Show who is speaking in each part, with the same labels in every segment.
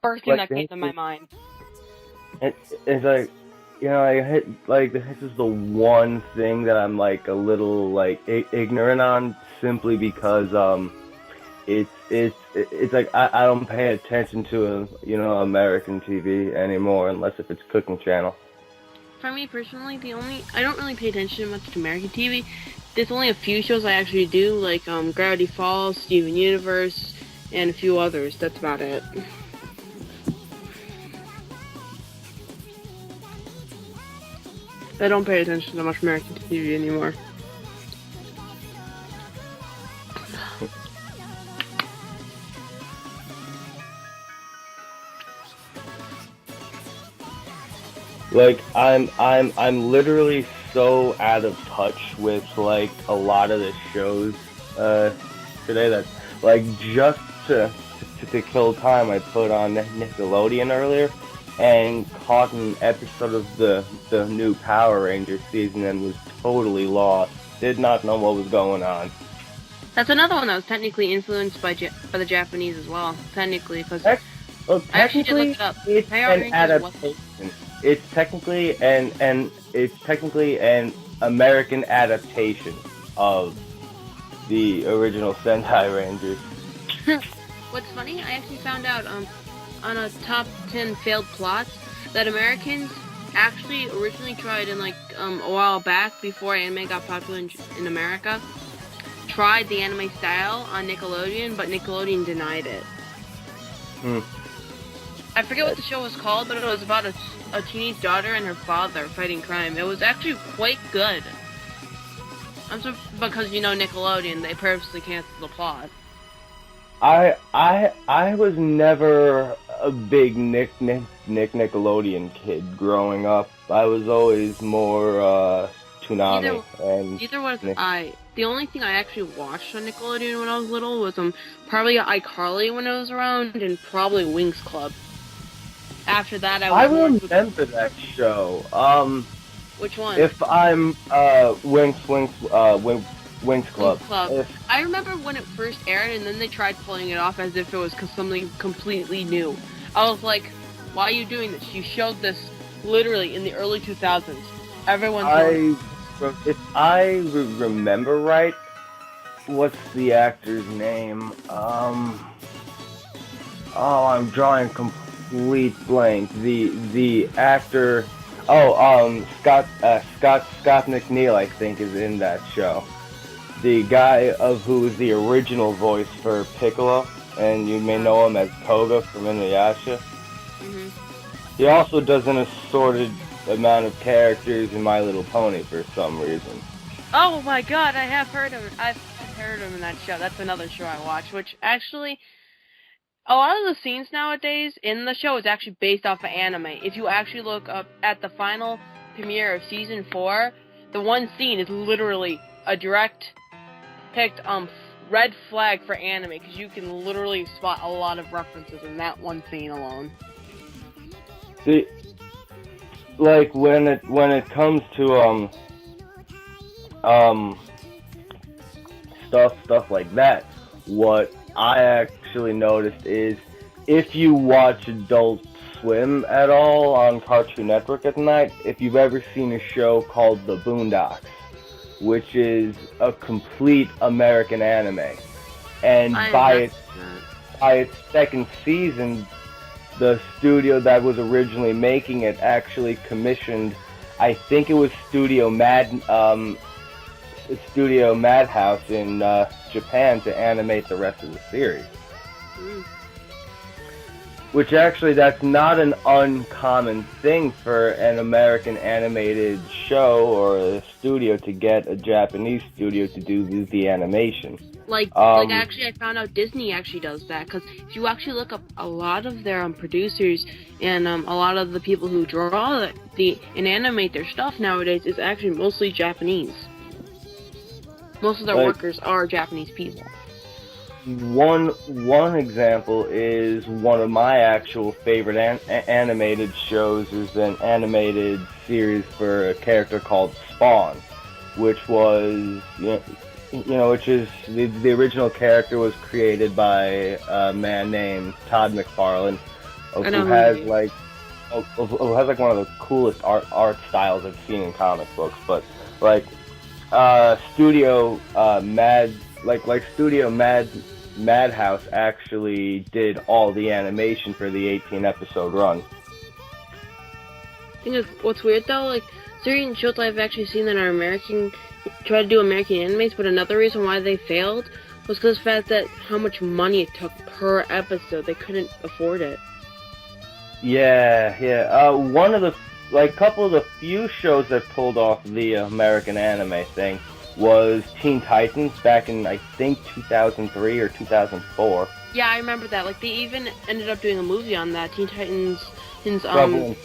Speaker 1: First thing that came to my mind.
Speaker 2: It's like, this is the one thing that I'm like a little like ignorant on, simply because it's like I don't pay attention to American TV anymore unless if it's Cooking Channel.
Speaker 1: For me personally, I don't really pay attention much to American TV. There's only a few shows I actually do, like Gravity Falls, Steven Universe, and a few others. That's about it. I don't pay attention to much American TV anymore.
Speaker 2: Like I'm literally so out of touch with like a lot of the shows today that like just to kill time I put on Nickelodeon earlier and caught an episode of the new Power Rangers season and was totally lost. Did not know what was going on.
Speaker 1: That's another one that was technically influenced by the Japanese as well. Technically, because
Speaker 2: technically it's an adaptation. It's technically an American adaptation of the original Sentai Rangers.
Speaker 1: What's funny, I actually found out on a top 10 failed plots that Americans actually originally tried in like a while back, before anime got popular in America, tried the anime style on Nickelodeon, but Nickelodeon denied it. I forget what the show was called, but it was about a teenage daughter and her father fighting crime. It was actually quite good. Because Nickelodeon, they purposely canceled the plot.
Speaker 2: I was never a big Nickelodeon kid growing up. I was always more Toonami.
Speaker 1: Neither was I. The only thing I actually watched on Nickelodeon when I was little was probably iCarly when it was around, and probably Winx Club. After that, I
Speaker 2: remember that show.
Speaker 1: Which one?
Speaker 2: If I'm Winx Club.
Speaker 1: I remember when it first aired, and then they tried pulling it off as if it was something completely new. I was like, "Why are you doing this? You showed this literally in the early 2000s. Everyone's."
Speaker 2: If I remember right, what's the actor's name? I'm drawing complete blank. The actor. Scott McNeil, I think, is in that show. The guy who was the original voice for Piccolo, and you may know him as Koga from Inuyasha.
Speaker 1: Mm-hmm.
Speaker 2: He also does an assorted amount of characters in My Little Pony for some reason.
Speaker 1: Oh my god, I have heard of it. I've heard him in that show. That's another show I watch, which actually, a lot of the scenes nowadays in the show is actually based off of anime. If you actually look up at the final premiere of season 4, the one scene is literally a direct picked red flag for anime, because you can literally spot a lot of references in that one scene alone.
Speaker 2: See, like when it comes to stuff like that, what I actually noticed is if you watch Adult Swim at all on Cartoon Network at night, if you've ever seen a show called The Boondocks, which is a complete American anime, and by its second season, the studio that was originally making it actually commissioned, I think it was Studio Madhouse in Japan to animate the rest of the series. Which actually, that's not an uncommon thing for an American animated show or a studio to get a Japanese studio to do the animation.
Speaker 1: Actually, I found out Disney actually does that, because if you actually look up a lot of their producers and a lot of the people who draw and animate their stuff nowadays is actually mostly Japanese. Most of their workers are Japanese people.
Speaker 2: One example is one of my actual favorite animated shows is an animated series for a character called Spawn, which was which is the original character was created by a man named Todd McFarlane, of
Speaker 1: I know
Speaker 2: who
Speaker 1: who
Speaker 2: has
Speaker 1: you mean.
Speaker 2: like who has like one of the coolest art styles I've seen in comic books. But like Studio Studio Madhouse actually did all the animation for the 18 episode run.
Speaker 1: Thing is, what's weird though, like certain shows I've actually seen that are American try to do American animes, but another reason why they failed was because of the fact that how much money it took per episode. They couldn't afford it.
Speaker 2: Yeah. One of the couple of the few shows that pulled off the American anime thing was Teen Titans back in I think 2003 or 2004.
Speaker 1: Yeah, I remember that. Like they even ended up doing a movie on that. Teen Titans, Trouble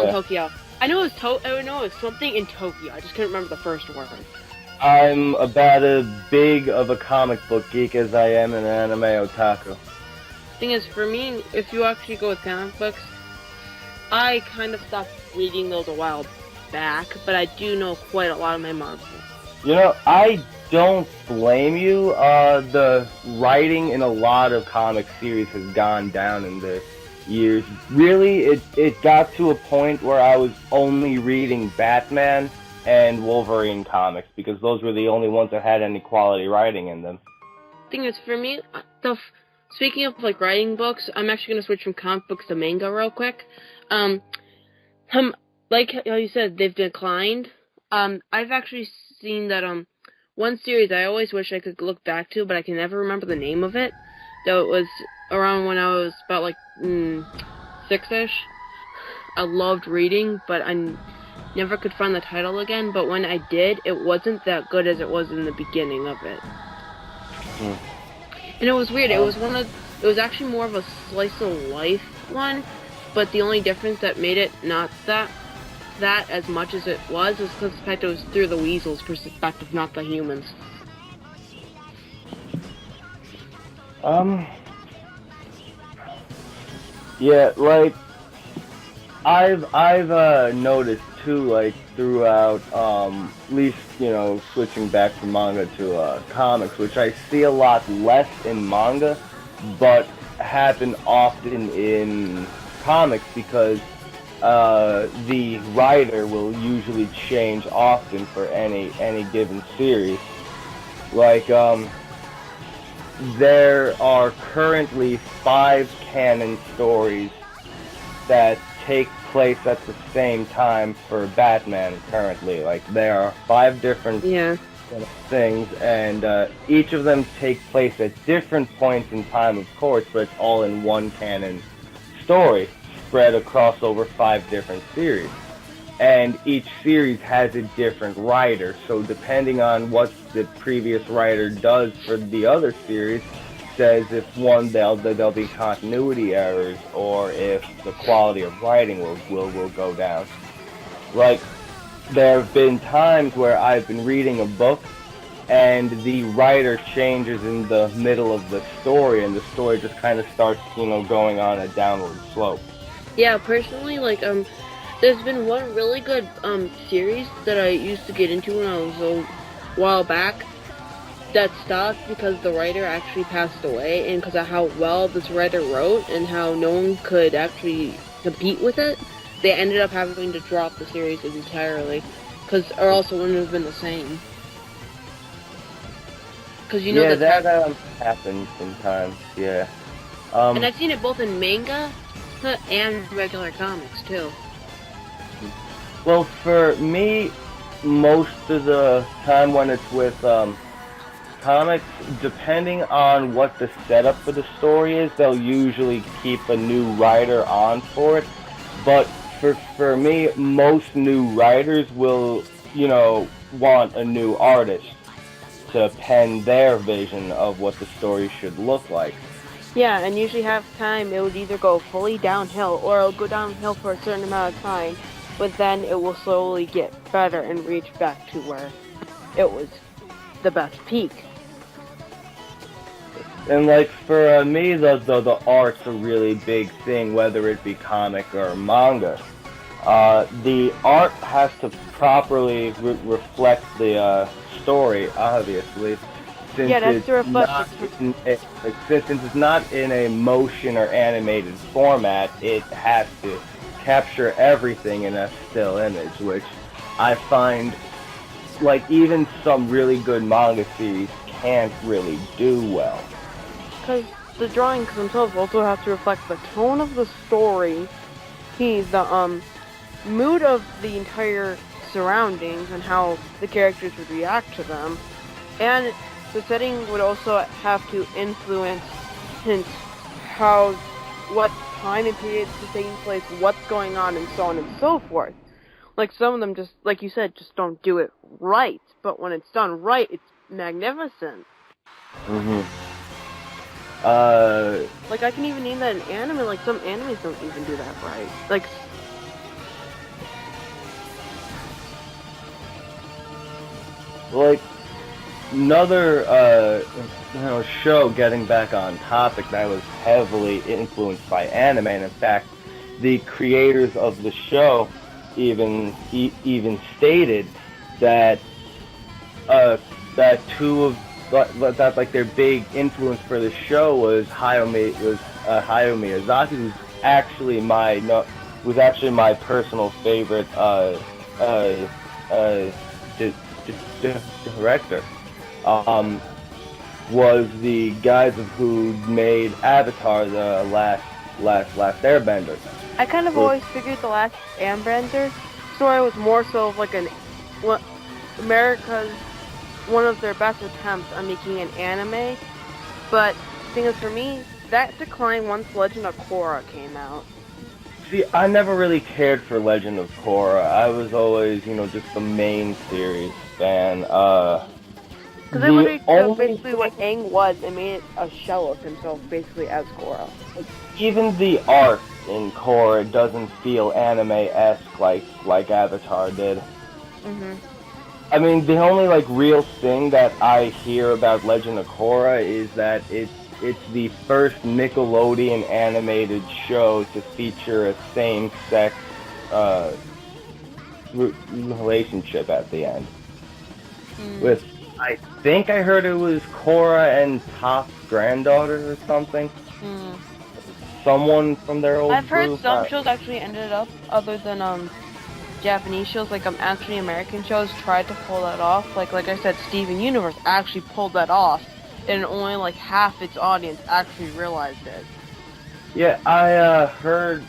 Speaker 1: in Tokyo. I know it was something in Tokyo. I just couldn't remember the first word.
Speaker 2: I'm about as big of a comic book geek as I am an anime otaku.
Speaker 1: Thing is, for me, if you actually go with comic books, I kind of stopped reading those a while back, but I do know quite a lot of my Marvel.
Speaker 2: You know, I don't blame you. The writing in a lot of comic series has gone down in the years. Really, it got to a point where I was only reading Batman and Wolverine comics because those were the only ones that had any quality writing in them.
Speaker 1: Thing is, for me, speaking of like writing books, I'm actually gonna switch from comic books to manga real quick. Like how you said, they've declined. I've actually seen that one series I always wish I could look back to, but I can never remember the name of it. Though it was around when I was about like 6-ish. I loved reading, but I never could find the title again. But when I did, it wasn't that good as it was in the beginning of it. And it was weird. It was actually more of a slice of life one, but the only difference that made it not that as much as it was because the fact it was through the weasel's perspective, not the humans.
Speaker 2: Yeah, like I've noticed too, like throughout at least, you know, switching back from manga to comics, which I see a lot less in manga, but happen often in comics because the writer will usually change often for any given series. Like there are currently 5 canon stories that take place at the same time for Batman currently. Like there are 5 different things, and each of them take place at different points in time, of course, but it's all in one canon story spread across over 5 different series. And each series has a different writer, so depending on what the previous writer does for the other series, says if one there'll be continuity errors or if the quality of writing will go down. Like there have been times where I've been reading a book and the writer changes in the middle of the story and the story just kind of starts, you know, going on a downward slope.
Speaker 1: Yeah, personally, like there's been one really good series that I used to get into when I was a while back that stopped because the writer actually passed away, and because of how well this writer wrote and how no one could actually compete with it, they ended up having to drop the series entirely, or else it wouldn't have been the same. Because you know
Speaker 2: that happens sometimes. Yeah.
Speaker 1: And I've seen it both in manga and regular comics too.
Speaker 2: Well, for me, most of the time when it's with comics, depending on what the setup for the story is, they'll usually keep a new writer on for it. But for me, most new writers will, you know, want a new artist to pen their vision of what the story should look like.
Speaker 1: Yeah, and usually half the time it would either go fully downhill or it'll go downhill for a certain amount of time, but then it will slowly get better and reach back to where it was the best peak.
Speaker 2: And like for me, the art's a really big thing, whether it be comic or manga. The art has to properly reflect the story, obviously. since
Speaker 1: Yeah, that's
Speaker 2: it's
Speaker 1: to reflect
Speaker 2: not
Speaker 1: the
Speaker 2: since it's not in a motion or animated format, it has to capture everything in a still image, which I find like even some really good manga series can't really do well.
Speaker 1: because the drawings themselves also have to reflect the tone of the story, the mood of the entire surroundings and how the characters would react to them, and the setting would also have to influence hence how what time and period is taking place, what's going on, and so on and so forth. Like some of them just, like you said, just don't do it right. But when it's done right, it's magnificent.
Speaker 2: Mhm.
Speaker 1: Like I can even name that in anime. Like some animes don't even do that right.
Speaker 2: Like another show, getting back on topic, that was heavily influenced by anime, and in fact the creators of the show even stated that that two of that like their big influence for the show was Hayao Miyazaki, who's actually my personal favorite di- director. Was the guys of who made Avatar, the last Airbender.
Speaker 1: I kind of always figured the last Airbender story was more so of like America's one of their best attempts on making an anime, but the thing is, for me, that declined once Legend of Korra came out.
Speaker 2: See, I never really cared for Legend of Korra. I was always, just the main series fan.
Speaker 1: Because they literally took basically what Aang was and made it a shell of himself, basically, as Korra.
Speaker 2: Even the art in Korra doesn't feel anime-esque like Avatar did.
Speaker 1: Mm-hmm.
Speaker 2: I mean, the only real thing that I hear about Legend of Korra is that it's the first Nickelodeon animated show to feature a same-sex relationship at the end. With, I think I heard it was Korra and Top's granddaughter or something. Someone from their old
Speaker 1: I've heard
Speaker 2: group.
Speaker 1: some shows actually ended up, other than Japanese shows, actually American shows tried to pull that off. Like I said, Steven Universe actually pulled that off, and only half its audience actually realized it.
Speaker 2: Yeah, I heard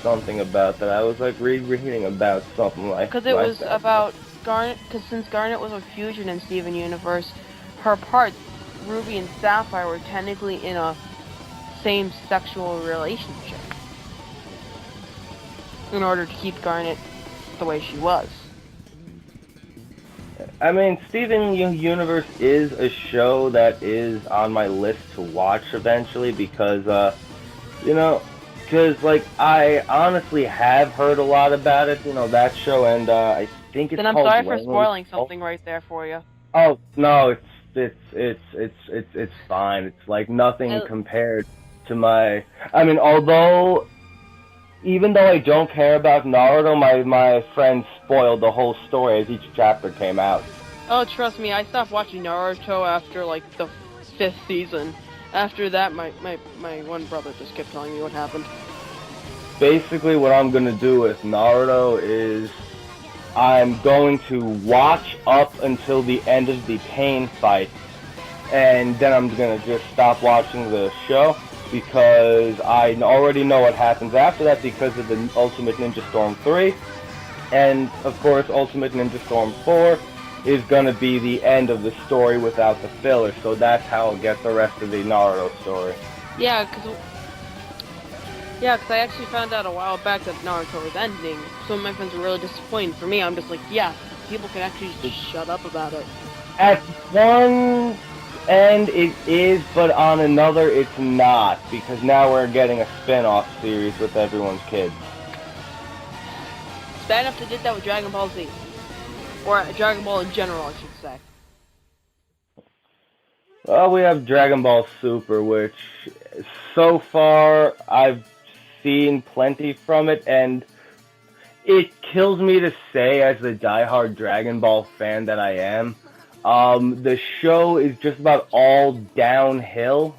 Speaker 2: something about that. I was reading about something like that.
Speaker 1: Because it was about Garnet, because since Garnet was a fusion in Steven Universe, her parts, Ruby and Sapphire, were technically in a same sexual relationship in order to keep Garnet the way she was.
Speaker 2: I mean, Steven Universe is a show that is on my list to watch eventually because, I honestly have heard a lot about it, that show, and I think it's
Speaker 1: Then I'm
Speaker 2: called
Speaker 1: sorry for spoiling something right there for you.
Speaker 2: Oh no, it's fine. It's nothing compared to my. I mean, even though I don't care about Naruto, my friends spoiled the whole story as each chapter came out.
Speaker 1: Oh, trust me, I stopped watching Naruto after the 5th season. After that, my one brother just kept telling me what happened.
Speaker 2: Basically, what I'm gonna do with Naruto is I'm going to watch up until the end of the pain fight, and then I'm gonna just stop watching the show because I already know what happens after that because of the Ultimate Ninja Storm 3, and of course Ultimate Ninja Storm 4 is gonna be the end of the story without the filler, so that's how I'll get the rest of the Naruto story.
Speaker 1: Yeah, because I actually found out a while back that Naruto was ending. Some of my friends were really disappointed. For me, I'm just like, yeah, people can actually just shut up about it.
Speaker 2: At one end it is, but on another it's not, because now we're getting a spin-off series with everyone's kids.
Speaker 1: It's bad enough they did that with Dragon Ball Z. Or Dragon Ball in general, I should say.
Speaker 2: Well, we have Dragon Ball Super, which so far I've seen plenty from it, and it kills me to say, as the diehard Dragon Ball fan that I am, The show is just about all downhill,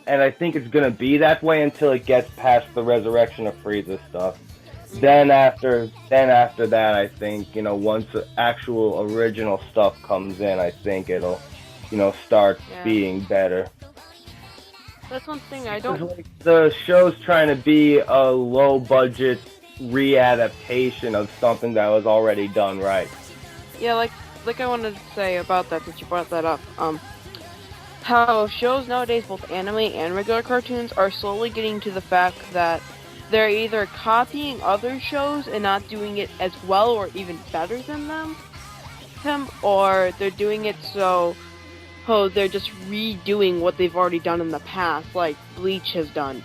Speaker 2: and I think it's gonna be that way until it gets past the resurrection of Frieza stuff. Then after that, I think, once the actual original stuff comes in, I think it'll, start being better.
Speaker 1: That's one thing I don't.
Speaker 2: Like, the show's trying to be a low budget readaptation of something that was already done right.
Speaker 1: Yeah, like I wanted to say about that, since you brought that up. How shows nowadays, both anime and regular cartoons, are slowly getting to the fact that they're either copying other shows and not doing it as well or even better than them, or they're doing it so they're just redoing what they've already done in the past, like Bleach has done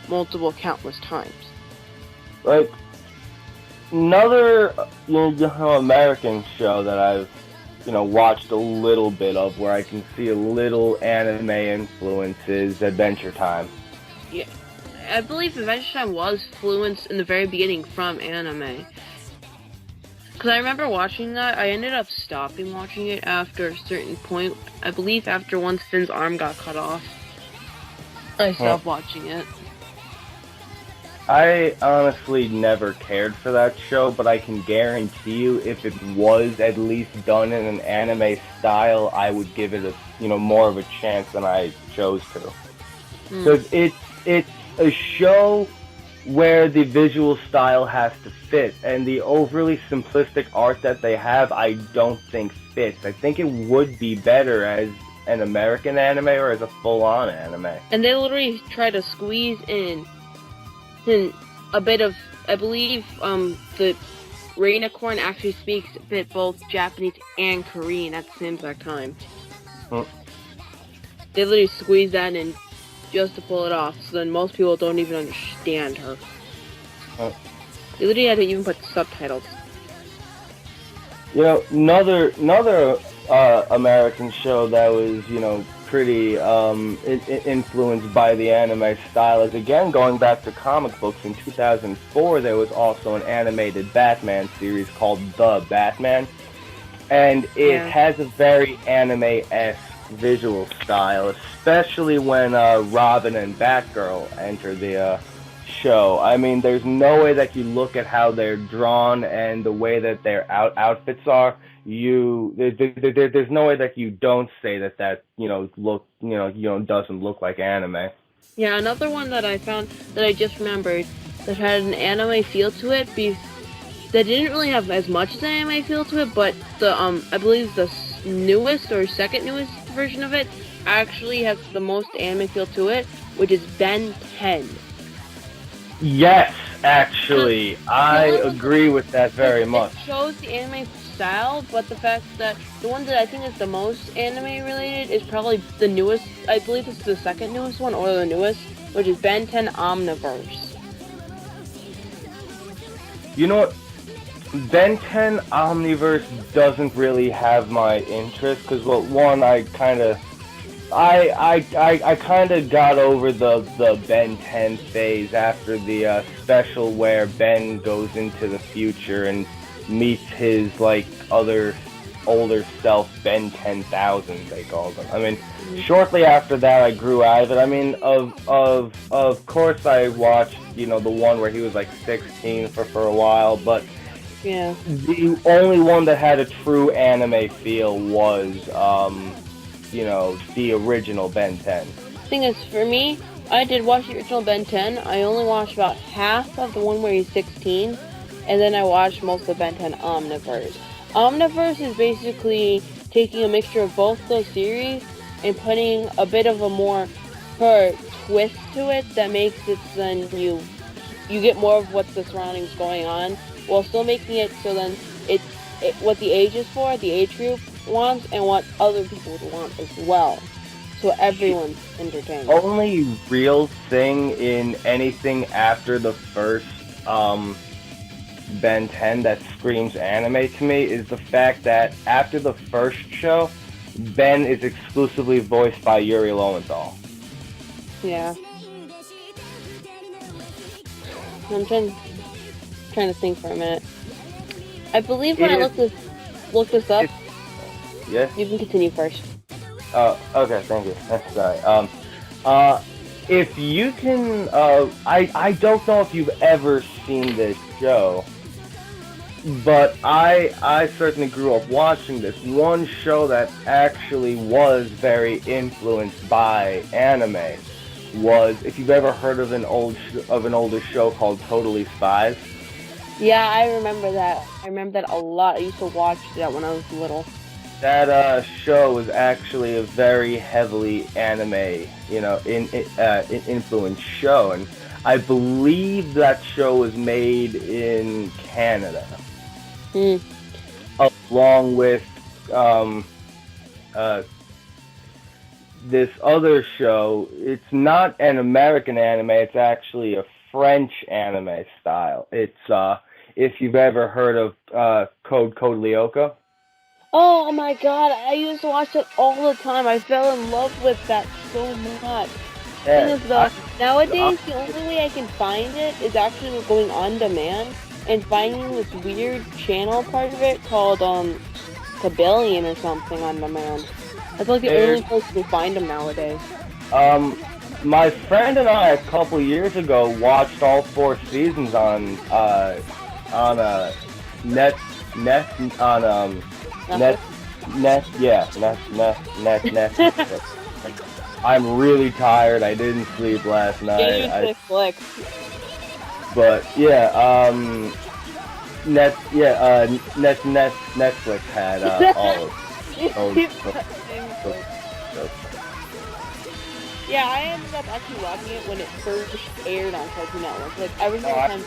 Speaker 1: countless times.
Speaker 2: Like, another little American show that I've watched a little bit of, where I can see a little anime influences, Adventure Time.
Speaker 1: Yeah, I believe Adventure Time was influenced in the very beginning from anime. Because I remember watching that, I ended up stopping watching it after a certain point. I believe after once Finn's arm got cut off, I stopped watching it.
Speaker 2: I honestly never cared for that show, but I can guarantee you, if it was at least done in an anime style, I would give it more of a chance than I chose to. Because it's a show where the visual style has to fit, and the overly simplistic art that they have, I don't think fits. I think it would be better as an American anime or as a full-on anime.
Speaker 1: And they literally try to squeeze in a bit of, I believe, the Rainicorn actually speaks a bit both Japanese and Korean at the same exact time. They literally squeeze that in just to pull it off, so then most people don't even understand her. They literally had to even put subtitles.
Speaker 2: Another American show that was, pretty influenced by the anime style is, again, going back to comic books. In 2004, there was also an animated Batman series called The Batman, and it has a very anime-esque visual style, especially when Robin and Batgirl enter the show. I mean, there's no way that you look at how they're drawn and the way that their outfits are. There's no way that you don't say that doesn't look like anime.
Speaker 1: Yeah, another one that I found that I just remembered that had an anime feel to it, that didn't really have as much as an anime feel to it, but the I believe the newest or second newest version of it actually has the most anime feel to it, which is Ben 10.
Speaker 2: Yes, actually, I agree with that very much.
Speaker 1: It shows the anime style, but the fact that the one that I think is the most anime related is probably the newest. I believe it's the second newest one, or the newest, which is Ben 10 Omniverse.
Speaker 2: You know what? Ben 10 Omniverse doesn't really have my interest, because, well, one, I kind of got over the Ben 10 phase after the special where Ben goes into the future and meets his, older self, Ben 10,000, they called him. I mean, shortly after that, I grew out of it. I mean, of course I watched, the one where he was, 16 for a while, but
Speaker 1: yeah,
Speaker 2: the only one that had a true anime feel was, the original Ben 10.
Speaker 1: Thing is, for me, I did watch the original Ben 10. I only watched about half of the one where he's 16, and then I watched most of Ben 10 Omniverse. Omniverse is basically taking a mixture of both those series and putting a bit of a more twist to it that makes it so then you get more of what the surroundings going on, while still making it so then it's what the age is for, the age group wants, and what other people would want as well. So everyone's entertained.
Speaker 2: Only real thing in anything after the first Ben 10 that screams anime to me is the fact that after the first show, Ben is exclusively voiced by Yuri Lowenthal.
Speaker 1: Yeah. I'm trying to think for a minute. I believe when I looked this up,
Speaker 2: Yes?
Speaker 1: You can continue first.
Speaker 2: Okay, thank you. Sorry. If you can, I don't know if you've ever seen this show, but I certainly grew up watching this. One show that actually was very influenced by anime was, if you've ever heard of an older show called Totally Spies.
Speaker 1: Yeah, I remember that. I remember that a lot. I used to watch that when I was little.
Speaker 2: That show was actually a very heavily anime, influenced show, and I believe that show was made in Canada, along with this other show. It's not an American anime; it's actually a French anime style. It's if you've ever heard of Code Lyoko.
Speaker 1: Oh my god, I used to watch it all the time. I fell in love with that so much.
Speaker 2: Yeah,
Speaker 1: Thing is, though, nowadays the only way I can find it is actually going on demand and finding this weird channel part of it called Kabillion or something on demand. That's like the only place you can find them nowadays.
Speaker 2: My friend and I a couple years ago watched all 4 seasons on Netflix. I'm really tired. I didn't sleep last night. But yeah, Netflix had all of
Speaker 1: Yeah, I ended up actually watching it when it first aired on Cartoon Network. Like every single time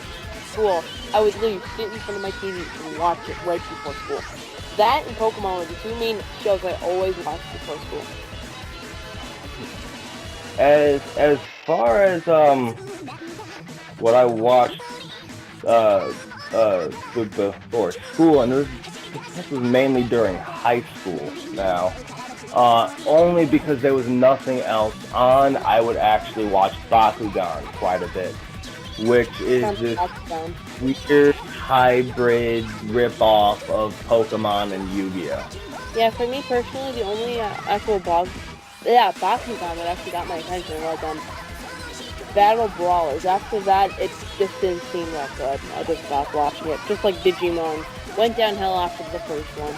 Speaker 1: school, I would literally sit in front of my TV and watch it right before school. That and Pokemon were the 2 main shows I always watched before school.
Speaker 2: As far as what I watched before school, and this was mainly during high school now. Only because there was nothing else on, I would actually watch Bakugan quite a bit, which is this weird hybrid rip-off of Pokemon and Yu-Gi-Oh!
Speaker 1: Yeah, for me personally, the only actual Bakugan that actually got my attention was Battle Brawlers. After that, it just didn't seem that good. I just stopped watching it. Just like Digimon. Went downhill after the first one.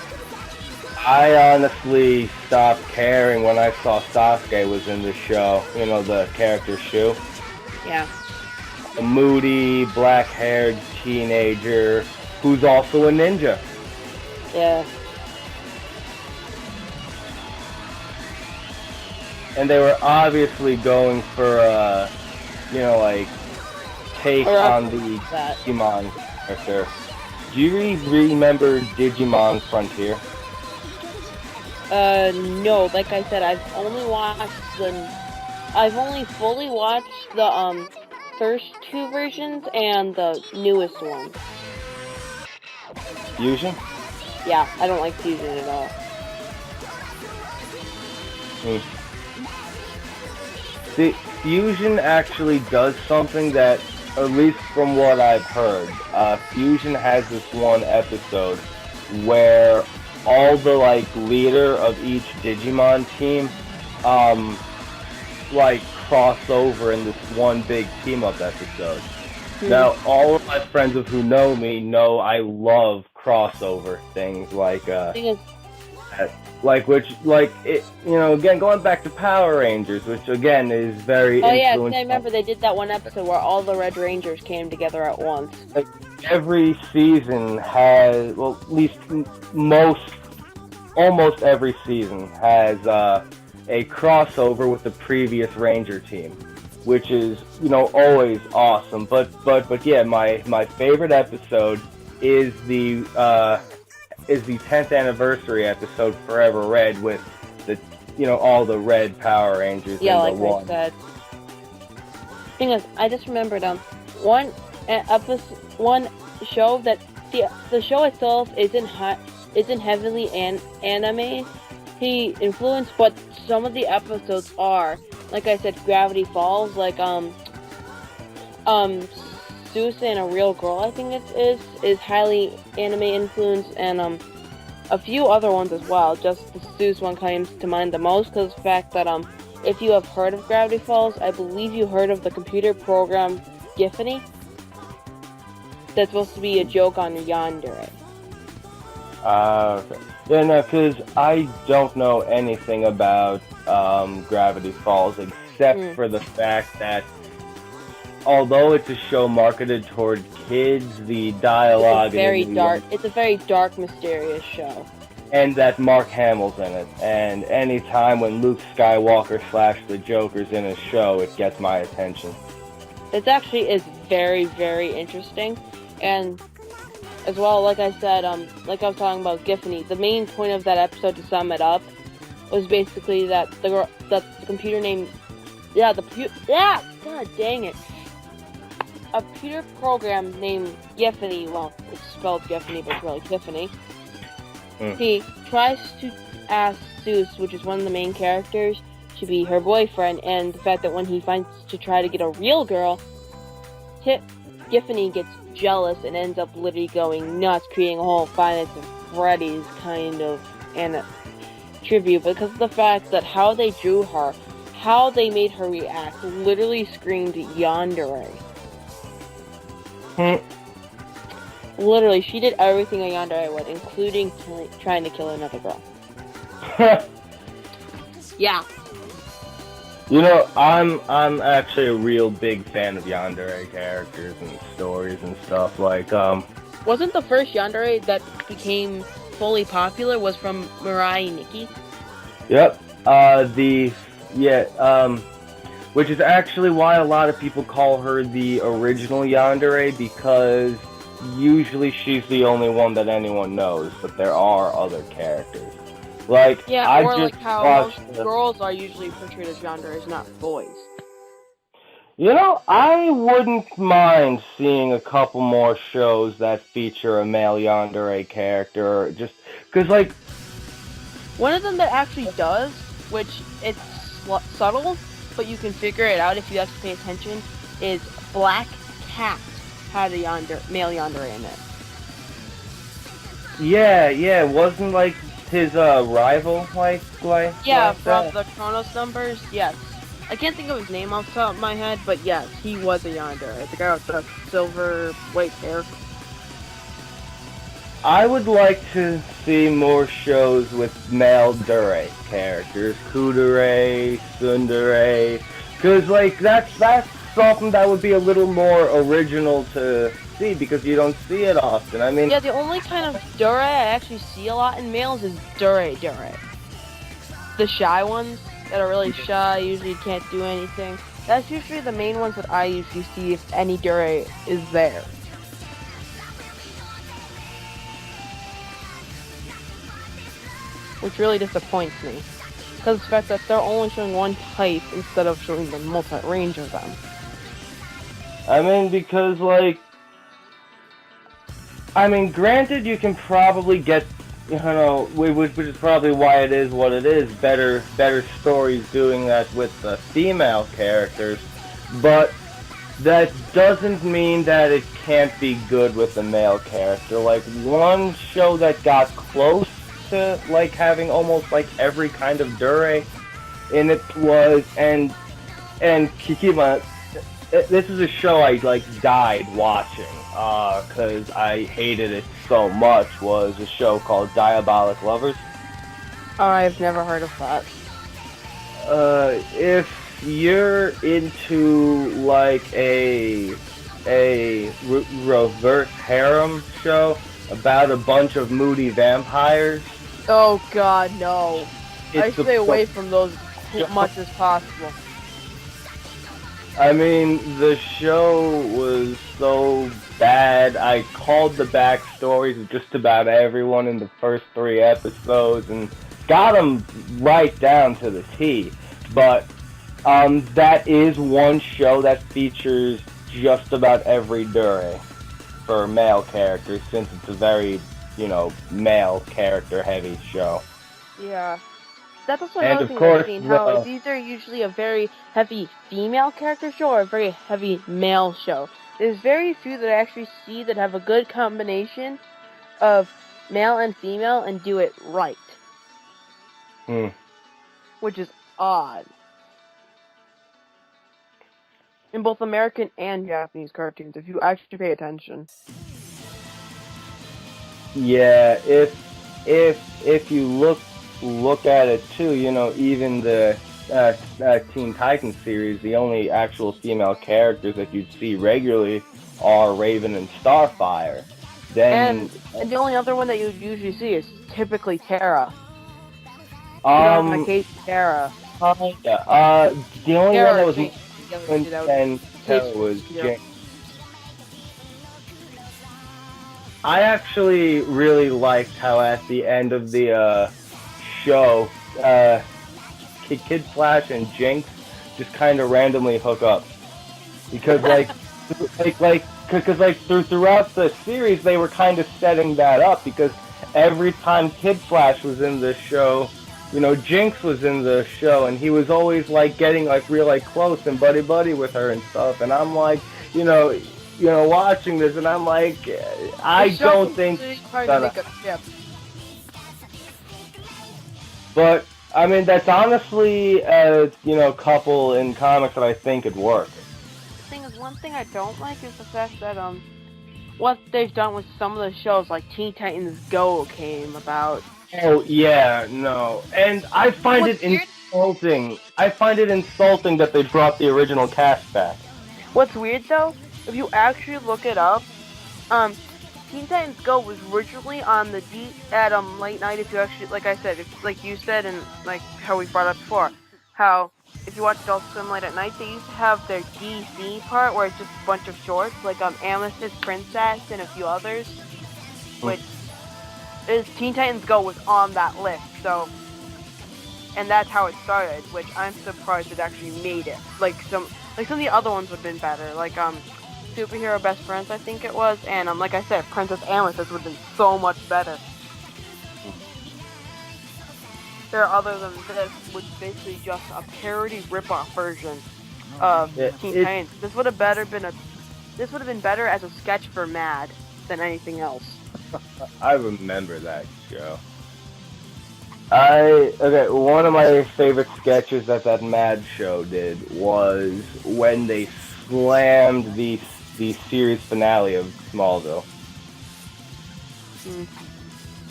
Speaker 2: I honestly stopped caring when I saw Sasuke was in the show. You know, the character Shu.
Speaker 1: Yeah.
Speaker 2: A moody, black-haired teenager who's also a ninja.
Speaker 1: Yeah.
Speaker 2: And they were obviously going for take on the Digimon character. Do you remember Digimon Frontier?
Speaker 1: No. Like I said, I've only fully watched the first 2 versions and the newest one.
Speaker 2: Fusion?
Speaker 1: Yeah, I don't like Fusion at all.
Speaker 2: See, Fusion actually does something that, at least from what I've heard, Fusion has this one episode where all the, leader of each Digimon team, cross over in this one big team-up episode. Now, all of my friends who know me know I love crossover things again, going back to Power Rangers, which again is very influential.
Speaker 1: Oh yeah, I remember they did that one episode where all the Red Rangers came together at once.
Speaker 2: Every season has, well, at least almost every season has a crossover with the previous Ranger team, which is, always awesome. But yeah, my favorite episode is the 10th anniversary episode, Forever Red, with the, all the Red Power Rangers.
Speaker 1: Yeah,
Speaker 2: in the
Speaker 1: like
Speaker 2: one.
Speaker 1: I said. Thing is, I just remembered one show that the show itself isn't heavily anime influenced, but some of the episodes are. Like I said, Gravity Falls, Susa and a Real Girl, I think it is highly anime influenced, and a few other ones as well. Just the Zeus one comes to mind the most because the fact that if you have heard of Gravity Falls, I believe you heard of the computer program Giffany. That's supposed to be a joke on Yandere.
Speaker 2: Okay. Yeah, no, because I don't know anything about Gravity Falls except for the fact that although it's a show marketed toward kids, the dialogue
Speaker 1: It's a very dark, mysterious show.
Speaker 2: And that Mark Hamill's in it. And any time when Luke Skywalker / the Joker's in a show, it gets my attention.
Speaker 1: It actually is very, very interesting. And as well, like I said, like I was talking about Giffany, the main point of that episode, to sum it up, was basically that the computer named... God dang it. A computer program named Giffany, well, it's spelled Giffany, but it's really Tiffany. He tries to ask Zeus, which is one of the main characters, to be her boyfriend, and the fact that when he finds to try to get a real girl, Giffany gets jealous and ends up literally going nuts, creating a whole Five Nights at Freddy's kind of tribute, because of the fact that how they drew her, how they made her react, literally screamed yandere. Literally, she did everything a yandere would, including trying to kill another girl. Yeah.
Speaker 2: You know, I'm actually a real big fan of yandere characters and stories and stuff. Like,
Speaker 1: wasn't the first yandere that became fully popular was from Mirai Nikki?
Speaker 2: Yep. Which is actually why a lot of people call her the original yandere, because usually she's the only one that anyone knows, but there are other characters. Like,
Speaker 1: yeah,
Speaker 2: I
Speaker 1: or
Speaker 2: just
Speaker 1: like how most girls are usually portrayed as yanderes, not boys.
Speaker 2: You know, I wouldn't mind seeing a couple more shows that feature a male yandere character, just because, like...
Speaker 1: One of them that actually does, which it's subtle, but you can figure it out if you actually pay attention, is Black Cat had a male yandere in it.
Speaker 2: Yeah, wasn't like his rival, like
Speaker 1: yeah,
Speaker 2: like
Speaker 1: from
Speaker 2: that?
Speaker 1: the Chronos numbers, yes. I can't think of his name off the top of my head, but yes, he was a yandere. The guy with the silver white hair.
Speaker 2: I would like to see more shows with male dure characters, kudere, tsundere, because like that's something that would be a little more original to see, because you don't see it often. I mean,
Speaker 1: yeah, the only kind of dure I actually see a lot in males is dure. The shy ones that are really shy, usually can't do anything. That's usually the main ones that I usually see if any dure is there. Which really disappoints me, because the fact that they're only showing one type instead of showing the multi-range of them.
Speaker 2: I mean, because, like... I mean, granted, you can probably get, you know, which is probably why it is what it is, better stories doing that with the female characters, but that doesn't mean that it can't be good with the male character. Like, one show that got close to, like, having almost, like, every kind of dure in it was, and Kikima, this is a show I, like, died watching, because I hated it so much, was a show called Diabolic Lovers.
Speaker 1: Oh, I've never heard of that.
Speaker 2: If you're into, like, a reverse harem show about a bunch of moody vampires...
Speaker 1: Oh god, no. I stay away from those as much as possible.
Speaker 2: I mean, the show was so bad. I called the backstories of just about everyone in the first 3 episodes and got them right down to the T. But that is one show that features just about every dure for male characters, since it's a very, you know, male character-heavy show.
Speaker 1: Yeah. That's also another thing I've seen, how these are usually a very heavy female character show or a very heavy male show. There's very few that I actually see that have a good combination of male and female, and do it right. Which is odd. In both American and Japanese cartoons, if you actually pay attention.
Speaker 2: Yeah, if you look at it too, you know, even the Teen Titans series, the only actual female characters that you'd see regularly are Raven and Starfire. Then
Speaker 1: and the only other one that you would usually see is typically Terra. Kate Terra.
Speaker 2: Yeah. The only
Speaker 1: Terra
Speaker 2: one that was
Speaker 1: and
Speaker 2: Terra was Jane. I actually really liked how at the end of the show, Kid Flash and Jinx just kind of randomly hook up, because throughout the series they were kind of setting that up, because every time Kid Flash was in the show, you know, Jinx was in the show, and he was always like getting like real like close and buddy with her and stuff, and I'm like, you know, watching this, and I'm like, I don't think. But I mean, that's honestly a couple in comics that I think could work.
Speaker 1: The thing is, one thing I don't like is the fact that what they've done with some of the shows, like Teen Titans Go came about.
Speaker 2: Oh yeah, no, and I find it insulting. I find it insulting that they brought the original cast back.
Speaker 1: What's weird though, if you actually look it up, Teen Titans Go was originally on the late night. If you actually, like I said, like you said, and like how we brought up before, how if you watch Adult Swim late at night, they used to have their DC part where it's just a bunch of shorts, like Amethyst Princess and a few others, which is Teen Titans Go was on that list. So, and that's how it started. Which I'm surprised it actually made it. Like some of the other ones would have been better. Like Superhero Best Friends, I think it was, and like I said, Princess Amethyst would have been so much better. There are other than this, which is basically just a parody rip-off version of Teen Titans. This would have been better as a sketch for Mad than anything else.
Speaker 2: I remember that show. One of my favorite sketches that Mad show did was when they slammed the series finale of Smallville.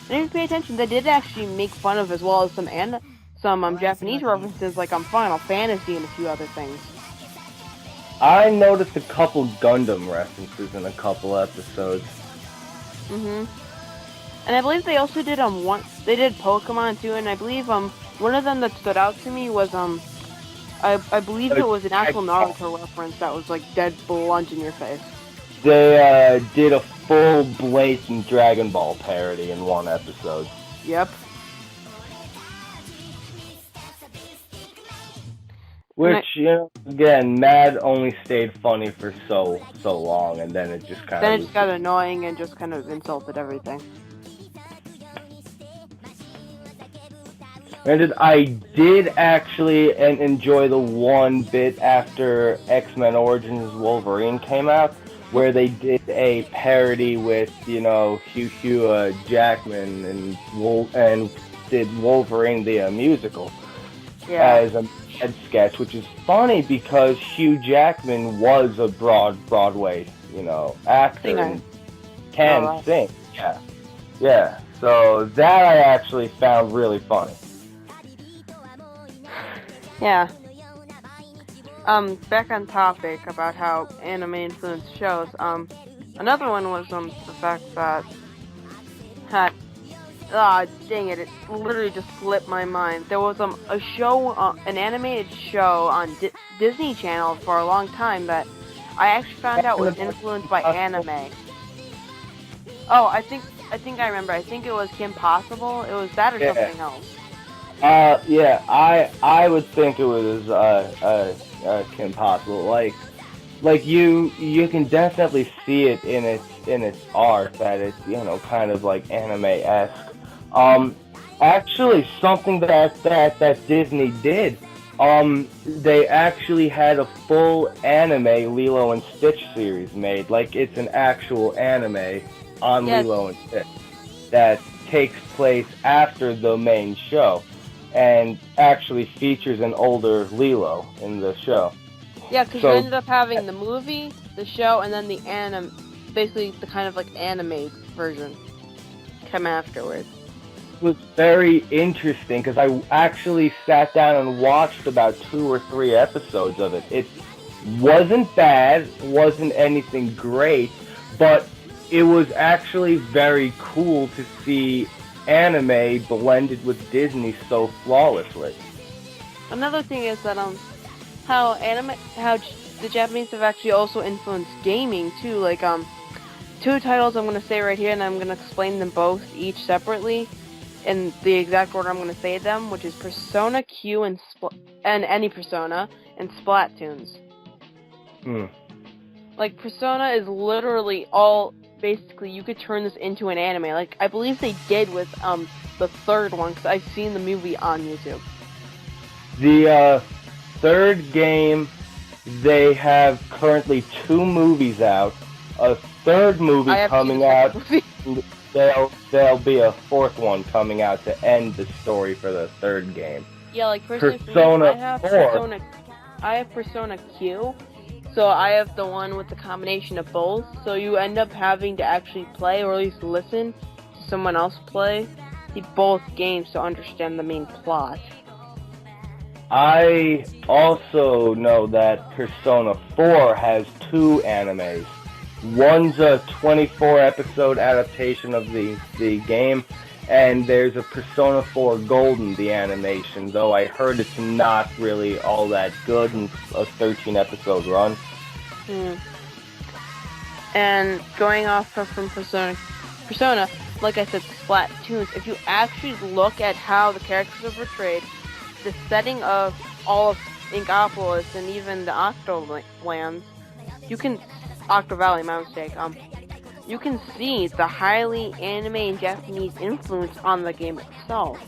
Speaker 1: I didn't pay attention. They did actually make fun of, as well as some Japanese references, like Final Fantasy and a few other things.
Speaker 2: I noticed a couple Gundam references in a couple episodes.
Speaker 1: And I believe they also did they did Pokemon too, and I believe one of them that stood out to me was I believe it was an actual Naruto reference that was like dead blunt in your face.
Speaker 2: They did a full blatant Dragon Ball parody in one episode.
Speaker 1: Yep.
Speaker 2: Which, again, Mad only stayed funny for so long, and then it just kind of...
Speaker 1: Then it just got annoying and just kind of insulted everything.
Speaker 2: And I did actually enjoy the one bit after X-Men Origins Wolverine came out, where they did a parody with, Hugh Jackman and did Wolverine the musical as a head sketch, which is funny because Hugh Jackman was a Broadway, actor and can sing. Yeah. So that I actually found really funny.
Speaker 1: Yeah. Back on topic about how anime influenced shows, another one was, the fact that, dang it literally just slipped my mind. There was, a show, an animated show on Disney Channel for a long time that I actually found out was influenced by anime. Oh, I think I remember. I think it was Kim Possible. It was that or something else.
Speaker 2: Yeah, I would think it was, Kim Possible. Like you can definitely see it in its art that it's, kind of like anime-esque. Actually, something that Disney did, they actually had a full anime Lilo and Stitch series made. Like, it's an actual anime on Lilo and Stitch. that takes place after the main show, and actually features an older Lilo in the show.
Speaker 1: Yeah, because you ended up having the movie, the show, and then the basically the kind of like anime version come afterwards.
Speaker 2: It was very interesting because I actually sat down and watched about 2 or 3 episodes of it. It wasn't bad, wasn't anything great, but it was actually very cool to see anime blended with Disney so flawlessly.
Speaker 1: Another thing is that how the Japanese have actually also influenced gaming too. Like 2 titles I'm gonna say right here, and I'm gonna explain them both each separately in the exact order I'm gonna say them, which is Persona Q and any Persona and Splatoons. Like Persona is literally all basically you could turn this into an anime. Like I believe they did with the 3rd one because I've seen the movie on YouTube.
Speaker 2: The 3rd game, they have currently 2 movies out. A 3rd movie coming out. There'll be a 4th one coming out to end the story for the 3rd game.
Speaker 1: Yeah, like Persona 4. I have Persona Q. So I have the one with the combination of both. So you end up having to actually play, or at least listen to someone else play both games to understand the main plot.
Speaker 2: I also know that Persona 4 has 2 animes. One's a 24-episode adaptation of the game, and there's a Persona 4 Golden, the animation, though I heard it's not really all that good and a 13-episode run.
Speaker 1: And going off from Persona, like I said, Splatoons, if you actually look at how the characters are portrayed, the setting of all of Inkopolis and even the Octolands, Octo Valley, my mistake, you can see the highly anime and Japanese influence on the game itself.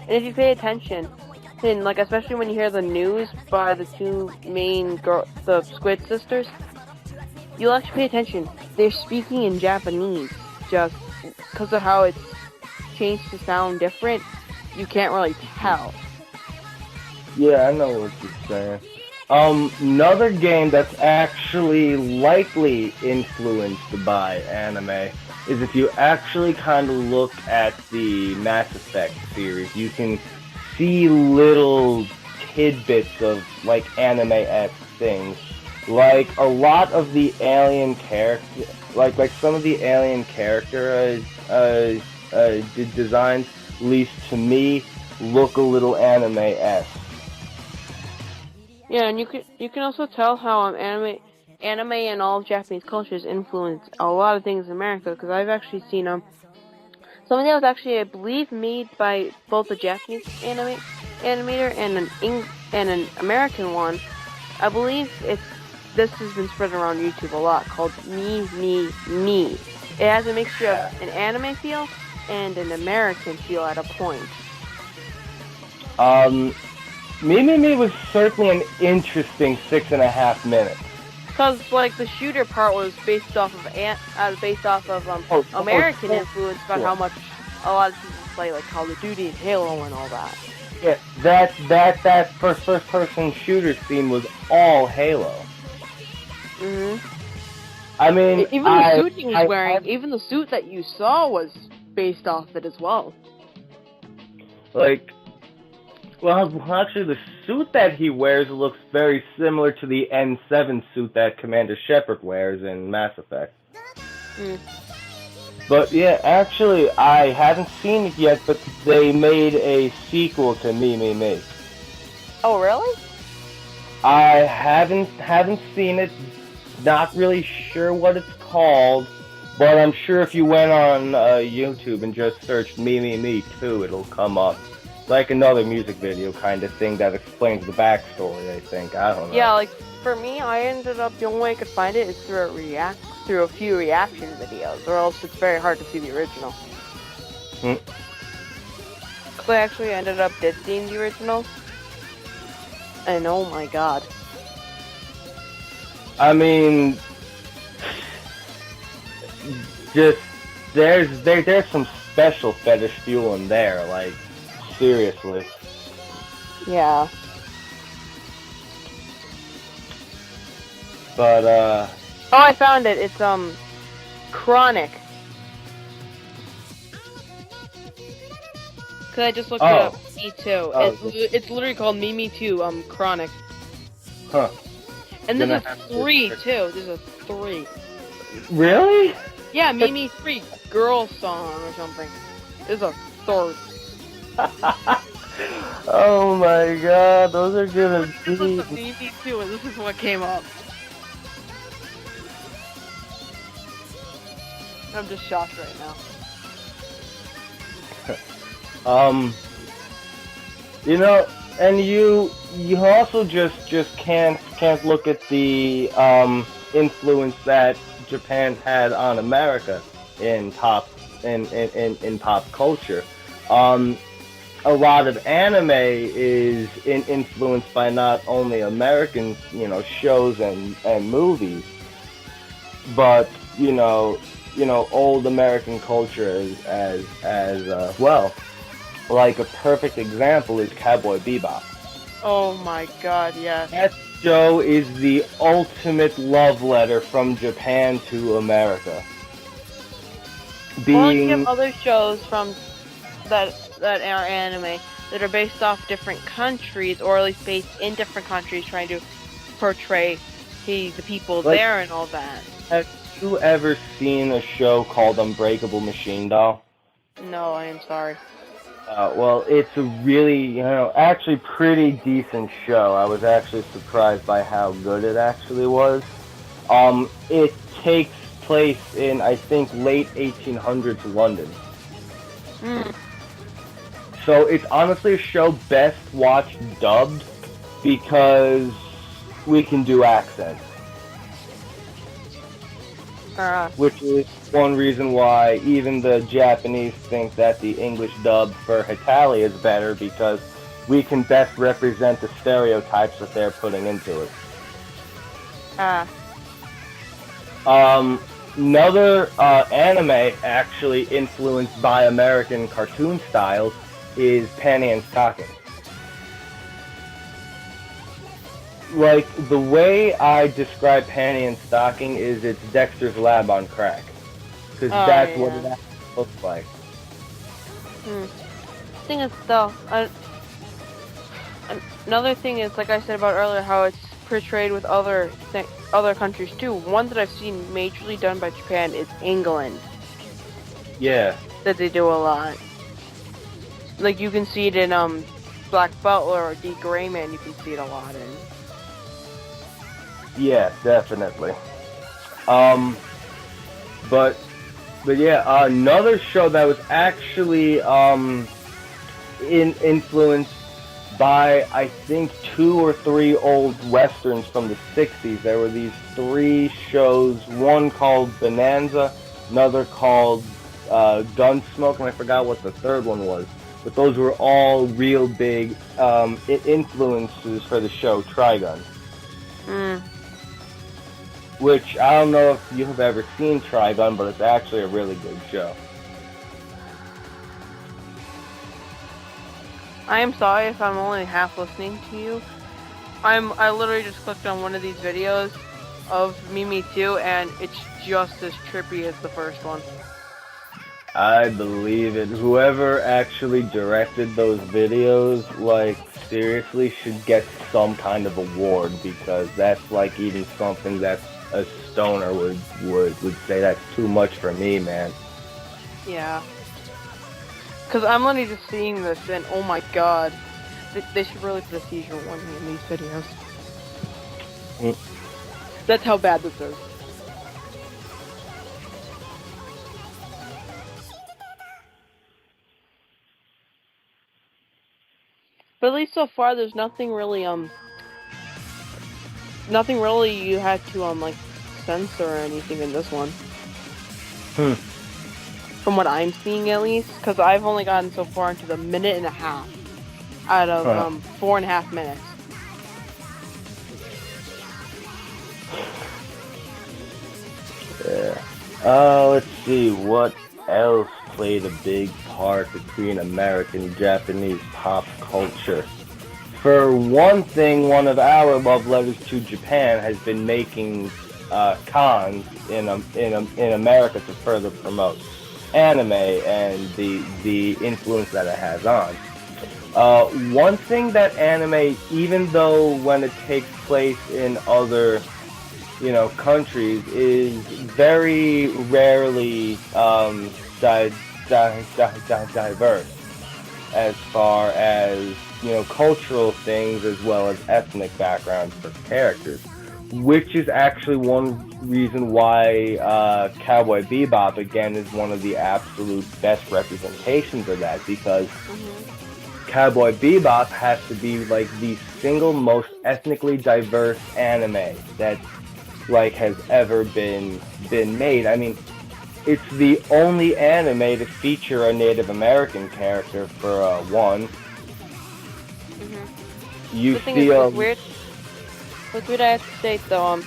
Speaker 1: And if you pay attention, then, like, especially when you hear the news by the 2 main the Squid sisters, you'll actually pay attention. They're speaking in Japanese, just because of how it's changed to sound different. You can't really tell.
Speaker 2: Yeah, I know what you're saying. Another game that's actually likely influenced by anime is if you actually kind of look at the Mass Effect series, you can see little tidbits of, like, anime-esque things. Like, a lot of the alien character, like some of the alien character designs, at least to me, look a little anime-esque.
Speaker 1: Yeah, and you can also tell how anime and all Japanese cultures influence a lot of things in America, because I've actually seen something that was actually, I believe, made by both a Japanese animator and an American one. I believe this has been spread around YouTube a lot, called Me, Me, Me. It has a mixture of an anime feel and an American feel at a point.
Speaker 2: Me was certainly an interesting 6.5 minutes.
Speaker 1: Because, like, the shooter part was based off of American influence, about how much a lot of people play, like Call of Duty and Halo and all that.
Speaker 2: Yeah, that first-person shooter scene was all Halo. I mean,
Speaker 1: even the suit he was wearing, even the suit that you saw was based off it as well.
Speaker 2: Like, well, actually, the suit that he wears looks very similar to the N7 suit that Commander Shepard wears in Mass Effect. But yeah, actually, I haven't seen it yet, but they made a sequel to Me, Me, Me.
Speaker 1: Oh, really?
Speaker 2: I haven't seen it. Not really sure what it's called, but I'm sure if you went on YouTube and just searched Me, Me, Me 2, it'll come up. It's like another music video kind of thing that explains the backstory, I think. I don't know.
Speaker 1: Yeah, like, for me, I ended up, the only way I could find it is through a few reaction videos, or else it's very hard to see the original. So I actually ended up seeing the original, and oh my god.
Speaker 2: I mean, just there's some special fetish fuel in there, like, seriously.
Speaker 1: Yeah.
Speaker 2: But,
Speaker 1: Oh, I found it. It's, Chronic. Cause I just looked it up. Me Too.
Speaker 2: Oh.
Speaker 1: It's literally called Me Too, Chronic.
Speaker 2: Huh.
Speaker 1: And there's a 3, too. There's a 3.
Speaker 2: Really?
Speaker 1: Yeah, Me 3, girl song or something. There's a 3rd.
Speaker 2: Oh my god, those are gonna
Speaker 1: This was the
Speaker 2: be...
Speaker 1: Me Too, and this is what came up. I'm just shocked right now.
Speaker 2: You know, and you also just can't look at the influence that Japan's had on America in pop culture. A lot of anime is influenced by not only American, shows and movies, but old American culture as well. Like a perfect example is Cowboy Bebop.
Speaker 1: Oh my god, yes.
Speaker 2: That show is the ultimate love letter from Japan to America.
Speaker 1: Well, you have other shows from that are anime that are based off different countries, or at least based in different countries, trying to portray the people there and all that.
Speaker 2: Have you ever seen a show called Unbreakable Machine Doll?
Speaker 1: No, I am sorry.
Speaker 2: Well, it's a really, actually pretty decent show. I was actually surprised by how good it actually was. It takes place in, I think, late 1800s London. So it's honestly a show best watched dubbed because we can do accents. Which is one reason why even the Japanese think that the English dub for Hitalia is better, because we can best represent the stereotypes that they're putting into it. Another anime actually influenced by American cartoon styles is Panty and Stocking. Like, the way I describe Panty and Stocking is it's Dexter's Lab on crack. Because that's what it actually looks like.
Speaker 1: Thing is, though, another thing is, like I said about earlier, how it's portrayed with other countries too. One that I've seen majorly done by Japan is England.
Speaker 2: Yeah.
Speaker 1: That they do a lot. Like, you can see it in Black Butler or D. Grayman. You can see it a lot in.
Speaker 2: Yeah, definitely. But yeah, another show that was actually influenced by, I think, 2 or 3 old westerns from the 60s. There were these 3 shows, one called Bonanza, another called Gunsmoke, and I forgot what the third one was. But those were all real big influences for the show Trigun. Which, I don't know if you have ever seen Trigun, but it's actually a really good show.
Speaker 1: I am sorry if I'm only half listening to you. I literally just clicked on one of these videos of Me Too, and it's just as trippy as the first one.
Speaker 2: I believe it. Whoever actually directed those videos, like, seriously should get some kind of award, because that's like even something that a stoner would say that's too much for me, man.
Speaker 1: Yeah. Because I'm literally just seeing this, and oh my god. They should really put a seizure warning in these videos. That's how bad this is. But at least so far, there's nothing really, you had to, like, censor or anything in this one. From what I'm seeing, at least. Because I've only gotten so far into the 1.5 minutes out of, 4.5 minutes.
Speaker 2: Yeah. Let's see, what else played a big part between American and Japanese pop culture. For one thing, one of our love letters to Japan has been making cons in America to further promote anime and the influence that it has on. One thing that anime, even though when it takes place in other countries, is very rarely diverse as far as cultural things as well as ethnic backgrounds for characters, which is actually one reason why Cowboy Bebop again is one of the absolute best representations of that, because Cowboy Bebop has to be like the single most ethnically diverse anime that has ever been made. I mean, it's the only anime to feature a Native American character for one. You see,
Speaker 1: what's weird I have to state though,